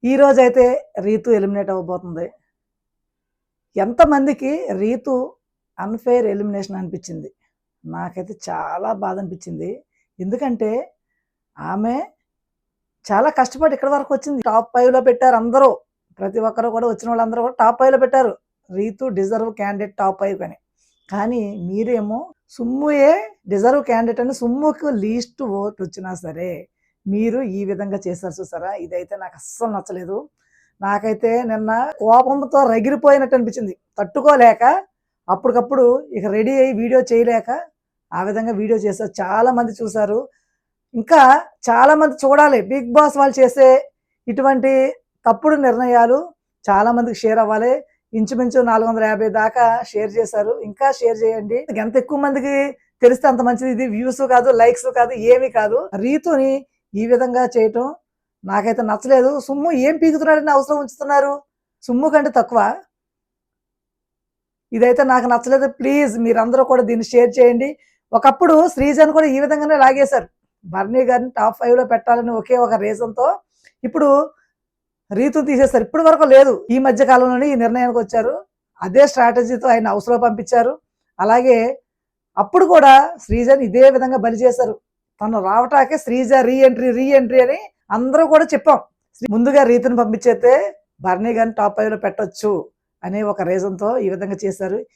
ఈ రోజైతే రీతు ఎలిమినేట్ అవ్వబోతుంది. ఎంతమందికి రీతు అన్‌ఫెయిర్ ఎలిమినేషన్ అనిపిచ్చింది. నాకైతే చాలా బాధ అనిపిచ్చింది. ఎందుకంటే ఆమె చాలా కష్టపడి ఇక్కడి వరకు వచ్చింది. టాప్ 5లో పెట్టారు అందరూ. ప్రతి ఒక్కరు కూడా వచ్చిన వాళ్ళందరూ కూడా టాప్ 5లో పెట్టారు. రీతు డిజర్వ్ క్యాండిడేట్ టాప్ 5 అని. కానీ మీరేమో సుమ్ముయే డిజర్వ్ క్యాండిడేట్ అని సుమ్ముకు లీస్ట్ ఓట్ వచ్చినా సరే మీరు ఈ విధంగా చేశారు చూసారా? ఇదైతే నాకు అస్సలు నచ్చలేదు. నాకైతే నిన్న కోపంతో రగిలిపోయినట్టు అనిపించింది. తట్టుకోలేక అప్పటికప్పుడు ఇక రెడీ అయ్యి వీడియో చేయలేక ఆ విధంగా వీడియో చేశారు. చాలా మంది చూసారు. ఇంకా చాలా మంది చూడాలి. బిగ్ బాస్ వాళ్ళు చేసే ఇటువంటి తప్పుడు నిర్ణయాలు చాలా మందికి షేర్ అవ్వాలి. ఇంచుమించు 450 దాకా షేర్ చేశారు. ఇంకా షేర్ చేయండి. ఎంత ఎక్కువ మందికి తెలిస్తే అంత మంచిది. ఇది వ్యూస్ కాదు, లైక్స్ కాదు, ఏమీ కాదు. రీతుని ఈ విధంగా చేయటం నాకైతే నచ్చలేదు. సుమ్ము ఏం పీకుతున్నాడని అవసరం ఉంచుతున్నారు? సుమ్ము కంటే తక్కువ. ఇదైతే నాకు నచ్చలేదు. ప్లీజ్ మీరందరూ కూడా దీన్ని షేర్ చేయండి. ఒకప్పుడు శ్రీజను కూడా ఈ విధంగానే లాగేశారు. బర్నీ గారిని టాప్ 5లో పెట్టాలని ఒకే ఒక రీజన్‌తో ఇప్పుడు రీతుని తీసేశారు. ఇప్పటి వరకు లేదు. ఈ మధ్య కాలంలోనే ఈ నిర్ణయానికి వచ్చారు. అదే స్ట్రాటజీతో ఆయన హౌస్‌లో పంపించారు. అలాగే అప్పుడు కూడా శ్రీజని ఇదే విధంగా బలి చేశారు. తను రావటాకే శ్రీజ రీ ఎంట్రీ అని అందరూ కూడా చెప్పాం. ముందుగా రీతుని పంపించేస్తే బర్నీ గారిని టాప్ 5లో పెట్టొచ్చు అనే ఒక రీజన్‌తో ఈ విధంగా చేశారు.